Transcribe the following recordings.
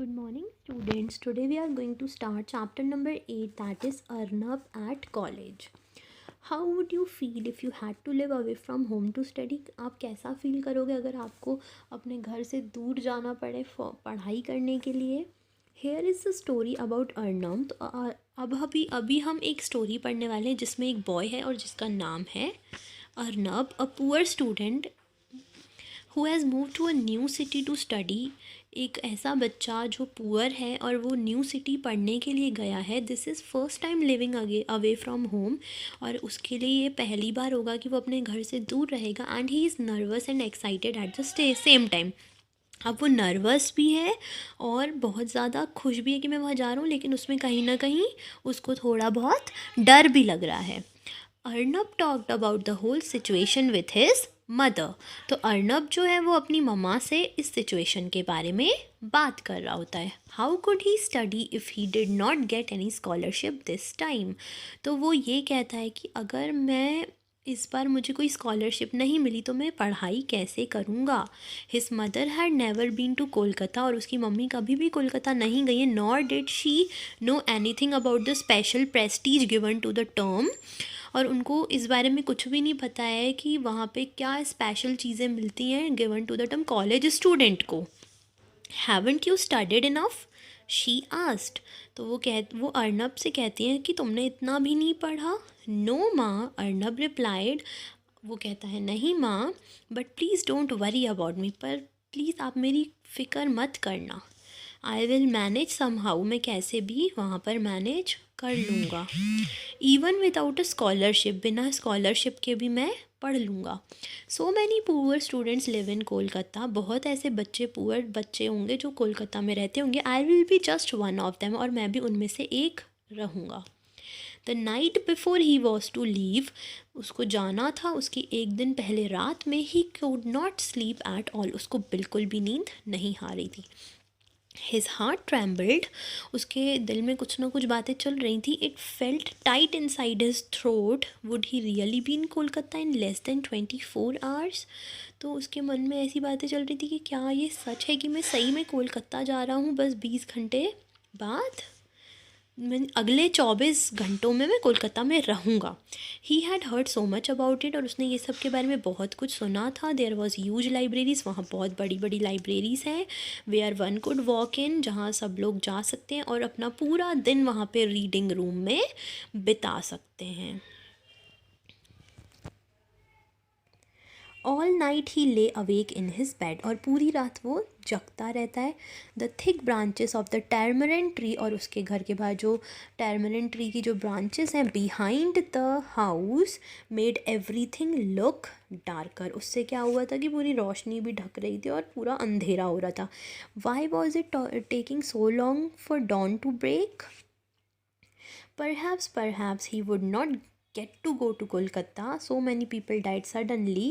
Good morning, students. Today we are going to start chapter number 8, that is Arnab at college. How would you feel if you had to live away from home to study? आप कैसा feel करोगे अगर आपको अपने घर से दूर जाना पड़े पढ़ाई करने के लिए? Here is the story about Arnab. तो अब अभी हम एक स्टोरी पढ़ने वाले हैं जिसमें एक बॉय है और जिसका नाम है Arnab, a poor student who has move to a new city to study. एक ऐसा बच्चा जो पुअर है और वो न्यू सिटी पढ़ने के लिए गया है. This is first time living away from home, और उसके लिए ये पहली बार होगा कि वो अपने घर से दूर रहेगा. And he is nervous and excited at the same time. अब वो नर्वस भी है और बहुत ज़्यादा खुश भी है कि मैं वहाँ जा रहा हूँ, लेकिन उसमें कहीं ना कहीं उसको थोड़ा बहुत डर भी लग रहा है. Arnab talked about the whole situation with his mother. तो अर्नब जो है वो अपनी मम्मा से इस सिचुएशन के बारे में बात कर रहा होता है. How could he study if he did not get any scholarship this time. तो वो ये कहता है कि अगर मैं इस बार मुझे कोई स्कॉलरशिप नहीं मिली तो मैं पढ़ाई कैसे करूँगा. His mother had never been to Kolkata. और उसकी मम्मी कभी भी कोलकाता नहीं गई है. Nor did she know anything about the special prestige given to the term. और उनको इस बारे में कुछ भी नहीं पता है कि वहाँ पे क्या स्पेशल चीज़ें मिलती हैं given to the term college student को. Haven't you studied enough, she asked. तो वो अर्नब से कहती हैं कि तुमने इतना भी नहीं पढ़ा. नो माँ, अर्नब रिप्लाइड. वो कहता है नहीं माँ, but please don't worry about me. पर प्लीज़ आप मेरी फ़िक्र मत करना. I will manage somehow. मैं कैसे भी वहाँ पर मैनेज कर लूँगा. इवन विदाउट अ स्कॉलरशिप, बिना स्कॉलरशिप के भी मैं पढ़ लूँगा. So many poor students live in Kolkata. बहुत ऐसे पुअर बच्चे होंगे जो कोलकाता में रहते होंगे. I will be just one of them. और मैं भी उनमें से एक रहूँगा. The night before he was to leave. उसको जाना था उसकी एक दिन पहले रात में. He could not sleep at all. उसको बिल्कुल भी नींद नहीं आ रही थी. His heart trembled. उसके दिल में कुछ ना कुछ बातें चल रही थी. It felt tight inside his throat. Would he really be in Kolkata in less than 24 hours? तो उसके मन में ऐसी बातें चल रही थी कि क्या ये सच है कि मैं सही में कोलकाता जा रहा हूँ बस 20 घंटे बाद. मैं अगले 24 घंटों में मैं कोलकाता में रहूँगा. He had heard so much about it. और उसने ये सब के बारे में बहुत कुछ सुना था. There was huge libraries. वहाँ बहुत बड़ी बड़ी लाइब्रेरीज़ हैं. Where one could walk in, जहाँ सब लोग जा सकते हैं और अपना पूरा दिन वहाँ पे रीडिंग रूम में बिता सकते हैं. ऑल नाइट ही ले अवेक इन हिज बेड. और पूरी रात वो जगता रहता है. The thick branches of the tamarind tree. और उसके घर के बाहर जो टर्मरिन ट्री की जो ब्रांचेस हैं behind the house made everything look darker. उससे क्या हुआ था कि पूरी रोशनी भी ढक रही थी और पूरा अंधेरा हो रहा था. Why was it taking so long for dawn to break. Perhaps he would not get to go to Kolkata. So many people died suddenly.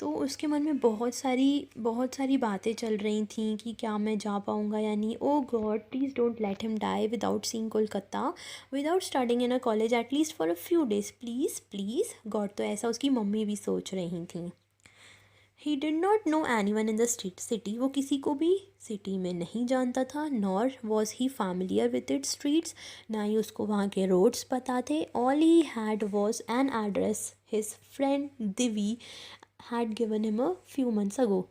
तो उसके मन में बहुत सारी बातें चल रही थी कि क्या मैं जा पाऊँगा या नहीं. Oh god, please don't let him die without seeing Kolkata, without studying in a college at least for a few days. Please god. तो ऐसा उसकी मम्मी भी सोच रही थी. He did not know any one in the city. वो किसी को भी सिटी में नहीं जानता था. Nor was he familiar with it streets. ना ही उसको वहाँ के रोड्स पता थे. All he had was an address his friend Divi had given him a few months ago.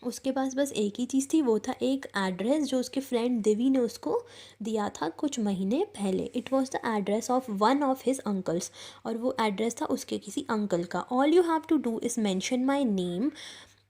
उसके पास बस एक ही चीज़ थी, वो था एक एड्रेस जो उसके फ्रेंड दिवी ने उसको दिया था कुछ महीने पहले. It was the address of one of his uncles. और वो एड्रेस था उसके किसी अंकल का. All you have to do is mention my name.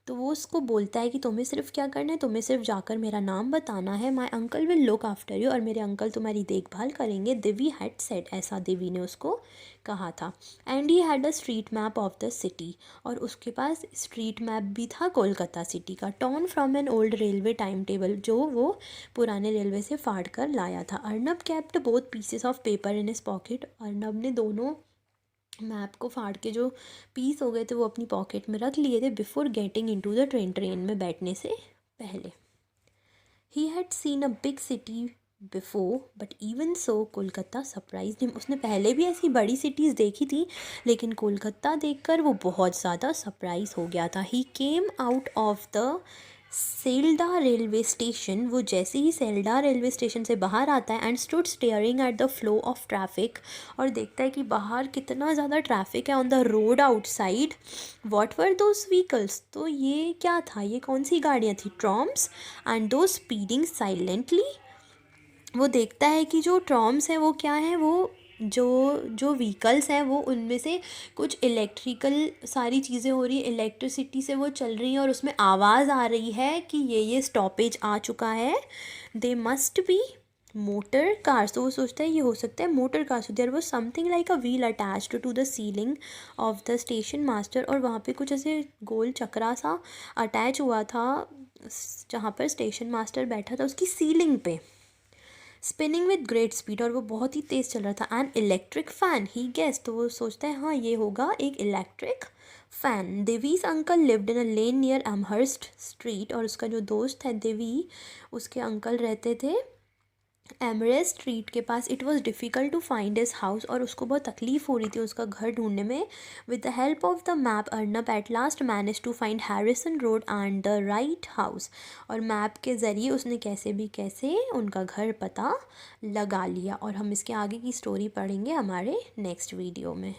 तो वो उसको बोलता है कि तुम्हें सिर्फ क्या करना है, तुम्हें सिर्फ जाकर मेरा नाम बताना है. My uncle will look after you. और मेरे अंकल तुम्हारी देखभाल करेंगे. दिवी हैड सेड. ऐसा दिवी ने उसको कहा था. And he had a street map of the city. और उसके पास स्ट्रीट मैप भी था कोलकाता सिटी का. Torn from an old railway time table. जो वो पुराने रेलवे से फाड़ कर लाया था. Arnab kept both pieces of paper in his pocket. Arnab ने दोनों मैप को फाड़ के जो पीस हो गए थे वो अपनी पॉकेट में रख लिए थे before getting into the train में बैठने से पहले. He had seen a big city before but even so Kolkata surprise him. उसने पहले भी ऐसी बड़ी सिटीज़ देखी थी, लेकिन कोलकाता देखकर वो बहुत ज़्यादा सरप्राइज हो गया था. He came out of the Sealdah railway station, वो जैसे ही सेल्डा रेलवे स्टेशन से बाहर आता है and stood staring at the flow of traffic, और देखता है कि बाहर कितना ज़्यादा ट्रैफिक है on the road outside. What were those vehicles, तो ये क्या था, ये कौन सी गाड़ियाँ थी, ट्रॉम्स, एंड दो स्पीडिंग साइलेंटली. वो देखता है कि जो ट्रॉम्स हैं वो क्या है, वो जो जो व्हीकल्स हैं वो उनमें से कुछ इलेक्ट्रिकल सारी चीज़ें हो रही है, इलेक्ट्रिसिटी से वो चल रही हैं और उसमें आवाज़ आ रही है कि ये स्टॉपेज आ चुका है. They must be motor cars, तो वो सोचता है ये हो सकता है motor cars. There was something like a wheel attached to the ceiling of the station master, और वहाँ पे कुछ ऐसे गोल चक्रा सा अटैच हुआ था जहाँ पर स्टेशन मास्टर बैठा था उसकी सीलिंग पे. स्पिनिंग विद ग्रेट स्पीड, और वो बहुत ही तेज़ चल रहा था. An electric fan he guess, तो वो सोचता है हाँ ये होगा एक electric fan. Devi's uncle lived in a lane near Amherst Street, और उसका जो दोस्त है देवी, उसके अंकल रहते थे एमरेस्ट स्ट्रीट के पास. It was difficult to find his house, और उसको बहुत तकलीफ़ हो रही थी उसका घर ढूंढने में. With the help of the map Arnab at last manage to find Harrison Road and the right house, और मैप के ज़रिए उसने कैसे भी कैसे उनका घर पता लगा लिया. और हम इसके आगे की स्टोरी पढ़ेंगे हमारे नेक्स्ट वीडियो में.